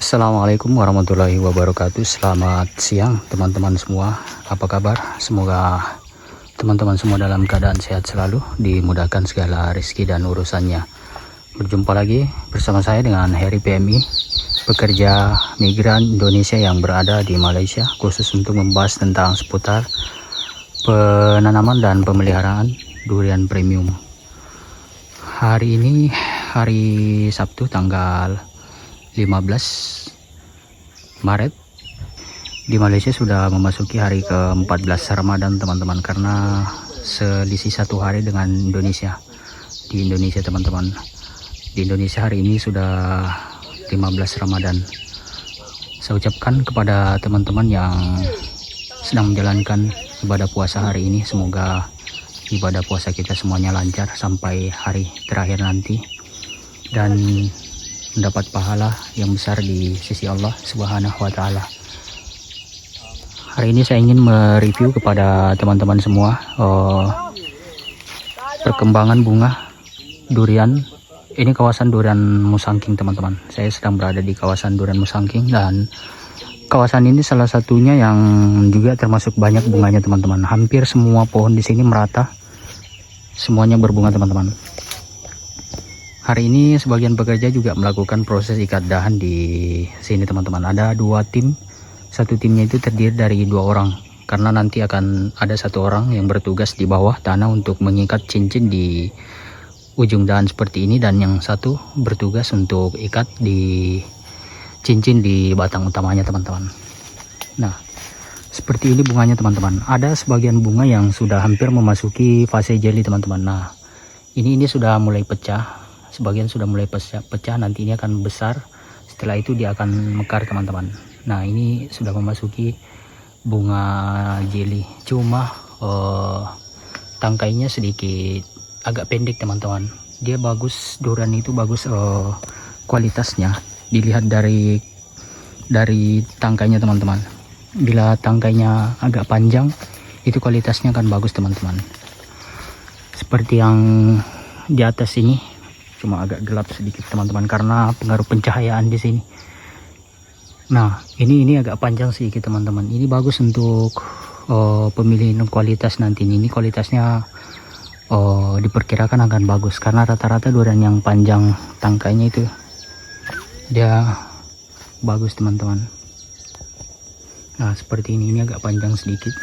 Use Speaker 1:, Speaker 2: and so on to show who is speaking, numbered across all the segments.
Speaker 1: Assalamualaikum warahmatullahi wabarakatuh. Selamat siang teman-teman semua. Apa kabar? Semoga teman-teman semua dalam keadaan sehat selalu, dimudahkan segala rezeki dan urusannya. Berjumpa lagi bersama saya dengan Heri PMI, pekerja migran Indonesia yang berada di Malaysia, khusus untuk membahas tentang seputar penanaman dan pemeliharaan durian premium. Hari ini hari Sabtu tanggal 15 Maret. Di Malaysia sudah memasuki hari ke-14 Ramadan teman-teman, karena selisih satu hari dengan Indonesia. Di Indonesia teman-teman, di Indonesia hari ini sudah 15 Ramadan. Saya ucapkan kepada teman-teman yang sedang menjalankan ibadah puasa hari ini, semoga ibadah puasa kita semuanya lancar sampai hari terakhir nanti, dan mendapat pahala yang besar di sisi Allah Subhanahu wa Ta'ala. Hari ini saya ingin mereview kepada teman-teman semua perkembangan bunga durian. Ini kawasan durian Musangking teman-teman. Saya sedang berada di kawasan durian Musangking, dan kawasan ini salah satunya yang juga termasuk banyak bunganya teman-teman. Hampir semua pohon di sini merata, semuanya berbunga teman-teman. Hari ini sebagian pekerja juga melakukan proses ikat dahan di sini teman-teman. Ada dua tim, satu timnya itu terdiri dari 2 orang, karena nanti akan ada 1 orang yang bertugas di bawah tanah untuk mengikat cincin di ujung dahan seperti ini, dan yang satu bertugas untuk ikat di cincin di batang utamanya teman-teman. Nah, seperti ini bunganya teman-teman. Ada sebagian bunga yang sudah hampir memasuki fase jeli teman-teman. Nah, ini sudah mulai pecah. Sebagian sudah mulai pecah, nanti ini akan besar. Setelah itu dia akan mekar teman-teman. Nah, ini sudah memasuki bunga jeli. Cuma tangkainya sedikit agak pendek teman-teman. Dia bagus, durian itu bagus kualitasnya. Dilihat dari tangkainya teman-teman. Bila tangkainya agak panjang, itu kualitasnya akan bagus teman-teman. Seperti yang di atas ini, cuma agak gelap sedikit teman-teman karena pengaruh pencahayaan di sini. Nah, ini agak panjang sedikit teman-teman. Ini bagus untuk pemilihan kualitas nanti. Ini kualitasnya diperkirakan akan bagus, karena rata-rata durian yang panjang tangkainya itu dia bagus teman-teman. Nah, seperti ini agak panjang sedikit.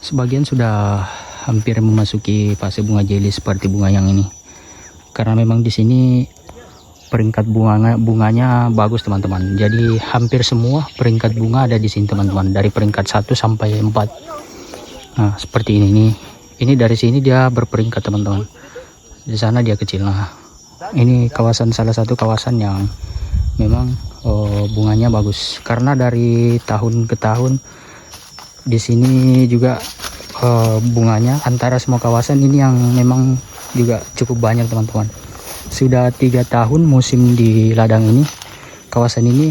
Speaker 1: Sebagian sudah hampir memasuki fase bunga jeli seperti bunga yang ini. Karena memang di sini peringkat bunganya bagus teman-teman. Jadi hampir semua peringkat bunga ada di sini teman-teman, dari peringkat 1 sampai 4. Nah, seperti ini. Ini dari sini dia berperingkat teman-teman. Di sana dia kecil. Nah, ini salah satu kawasan yang memang bunganya bagus. Karena dari tahun ke tahun di sini juga bunganya antara semua kawasan ini yang memang juga cukup banyak teman-teman. Sudah 3 tahun musim di ladang ini, kawasan ini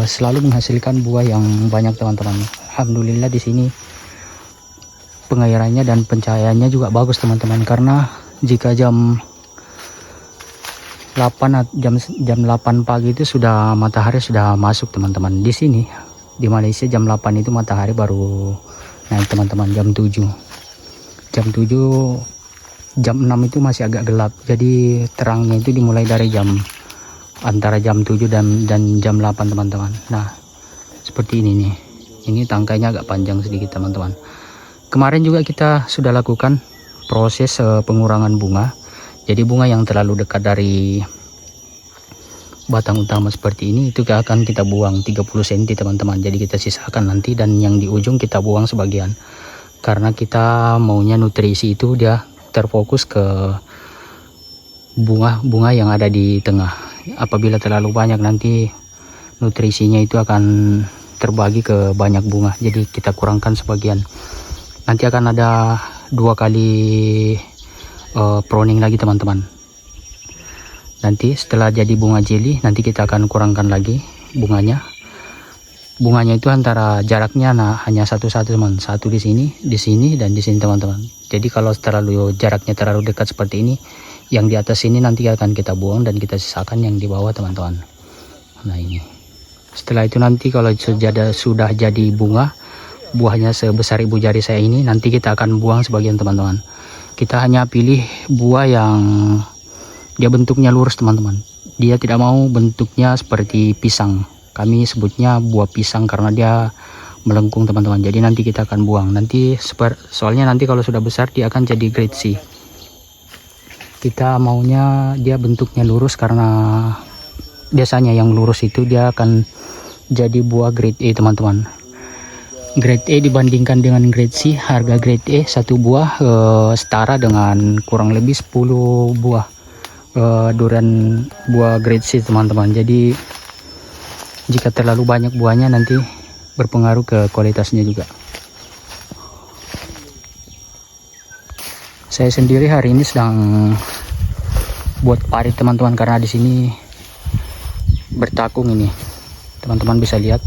Speaker 1: selalu menghasilkan buah yang banyak teman-teman. Alhamdulillah di sini pengairannya dan pencahayaannya juga bagus teman-teman, karena jika jam 8 pagi itu sudah matahari sudah masuk teman-teman. Di sini di Malaysia jam 8 itu matahari baru naik teman-teman. Jam 6 itu masih agak gelap, jadi terangnya itu dimulai dari antara jam 7 dan jam 8 teman-teman. Nah, seperti ini nih. Ini tangkainya agak panjang sedikit teman-teman. Kemarin juga kita sudah lakukan proses pengurangan bunga. Jadi bunga yang terlalu dekat dari batang utama seperti ini itu akan kita buang 30 cm teman-teman. Jadi kita sisakan nanti, dan yang di ujung kita buang sebagian. Karena kita maunya nutrisi itu dia terfokus ke bunga yang ada di tengah. Apabila terlalu banyak nanti nutrisinya itu akan terbagi ke banyak bunga. Jadi kita kurangkan sebagian. Nanti akan ada 2 kali pruning lagi teman-teman. Nanti setelah jadi bunga jeli, nanti kita akan kurangkan lagi bunganya. bunganya itu antara jaraknya hanya satu-satu teman, satu di sini dan di sini teman-teman. Jadi kalau jaraknya terlalu dekat seperti ini, yang di atas ini nanti akan kita buang dan kita sisakan yang di bawah teman-teman. Nah ini, setelah itu nanti kalau sudah jadi bunga, buahnya sebesar ibu jari saya ini, nanti kita akan buang sebagian teman-teman. Kita hanya pilih buah yang dia bentuknya lurus teman-teman. Dia tidak mau bentuknya seperti pisang. Kami sebutnya buah pisang karena dia melengkung teman-teman. Jadi nanti kita akan buang. Soalnya nanti kalau sudah besar dia akan jadi grade C. Kita maunya dia bentuknya lurus karena biasanya yang lurus itu dia akan jadi buah grade E teman-teman. Grade E dibandingkan dengan grade C, harga grade E satu buah setara dengan kurang lebih 10 buah durian buah grade C teman-teman. Jadi jika terlalu banyak buahnya nanti berpengaruh ke kualitasnya juga. Saya sendiri hari ini sedang buat parit teman-teman, karena di sini bertakung ini. Teman-teman bisa lihat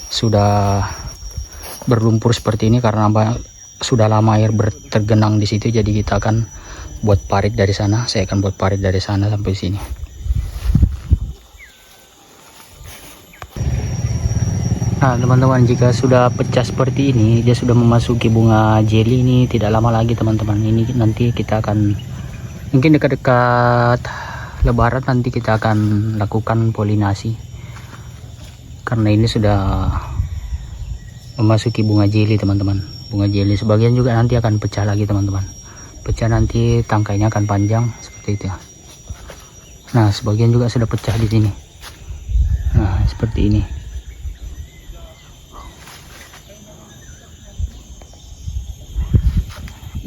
Speaker 1: sudah berlumpur seperti ini karena sudah lama air tergenang di situ. Jadi kita akan buat parit dari sana. Saya akan buat parit dari sana sampai sini. Nah teman-teman, jika sudah pecah seperti ini, dia sudah memasuki bunga jelly ini, tidak lama lagi teman-teman. Ini nanti kita akan, mungkin dekat-dekat lebaran nanti kita akan lakukan polinasi, karena ini sudah memasuki bunga jelly teman-teman. Bunga jelly sebagian juga nanti akan pecah lagi teman-teman. Pecah nanti tangkainya akan panjang seperti itu. Nah sebagian juga sudah pecah di sini. Nah seperti ini.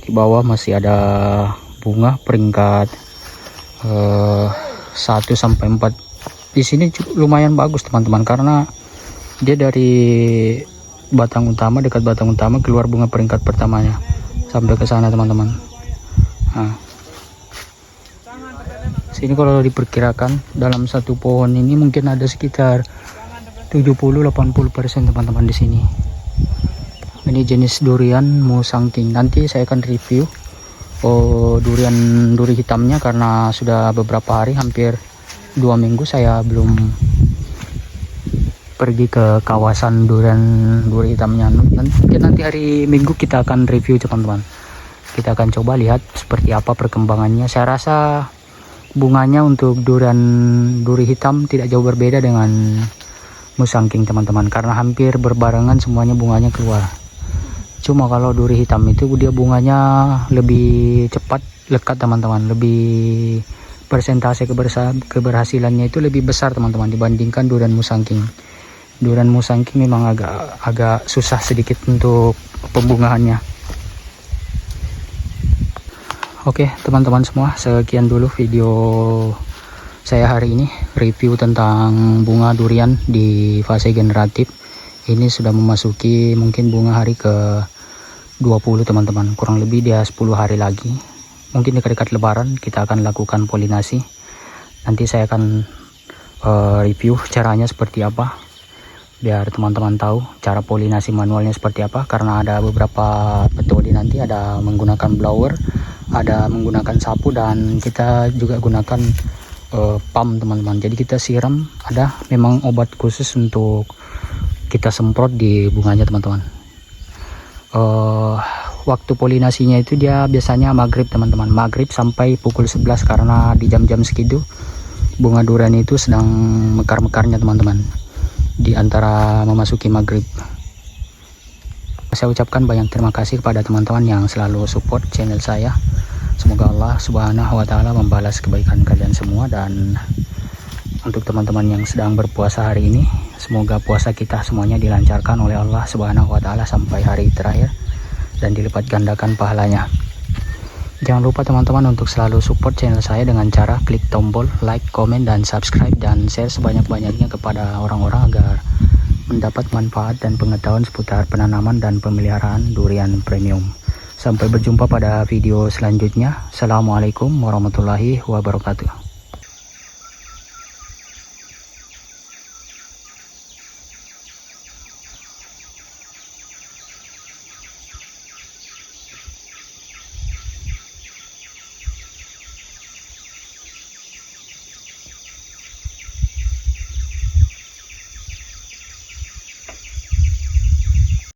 Speaker 1: Di bawah masih ada bunga peringkat 1 sampai 4. Di sini lumayan bagus teman-teman, karena dia dari batang utama, dekat batang utama keluar bunga peringkat pertamanya sampai ke sana teman-teman. Nah, sini kalau diperkirakan dalam satu pohon ini mungkin ada sekitar 70-80% teman-teman di sini. Ini jenis durian Musang King. Nanti saya akan review duri hitamnya, karena sudah beberapa hari, hampir 2 minggu saya belum pergi ke kawasan duri hitamnya. Nanti hari Minggu kita akan review teman-teman. Kita akan coba lihat seperti apa perkembangannya. Saya rasa bunganya untuk duri hitam tidak jauh berbeda dengan Musang King teman-teman, karena hampir berbarengan semuanya bunganya keluar. Cuma kalau duri hitam itu dia bunganya lebih cepat lekat teman-teman, lebih persentase keberhasilannya itu lebih besar teman-teman dibandingkan durian Musang King. Durian Musang King memang agak susah sedikit untuk pembungaannya. Oke teman-teman semua, sekian dulu video saya hari ini, review tentang bunga durian di fase generatif. Ini sudah memasuki mungkin bunga hari ke 20 teman-teman, kurang lebih dia 10 hari lagi. Mungkin dekat-dekat lebaran kita akan lakukan polinasi. Nanti saya akan review caranya seperti apa, biar teman-teman tahu cara polinasi manualnya seperti apa. Karena ada beberapa metode, nanti ada menggunakan blower, ada menggunakan sapu, dan kita juga gunakan pump teman-teman. Jadi kita siram, ada memang obat khusus untuk kita semprot di bunganya teman-teman. Waktu polinasinya itu dia biasanya maghrib teman-teman, maghrib sampai pukul 11, karena di jam-jam segitu bunga durian itu sedang mekar-mekarnya teman-teman, di antara memasuki maghrib. Saya ucapkan banyak terima kasih kepada teman-teman yang selalu support channel saya. Semoga Allah Subhanahu wa Ta'ala membalas kebaikan kalian semua. Dan untuk teman-teman yang sedang berpuasa hari ini, semoga puasa kita semuanya dilancarkan oleh Allah Subhanahu wa Ta'ala sampai hari terakhir dan dilipat gandakan pahalanya. Jangan lupa teman-teman untuk selalu support channel saya dengan cara klik tombol like, komen, dan subscribe, dan share sebanyak-banyaknya kepada orang-orang agar mendapat manfaat dan pengetahuan seputar penanaman dan pemeliharaan durian premium. Sampai berjumpa pada video selanjutnya. Assalamualaikum warahmatullahi wabarakatuh.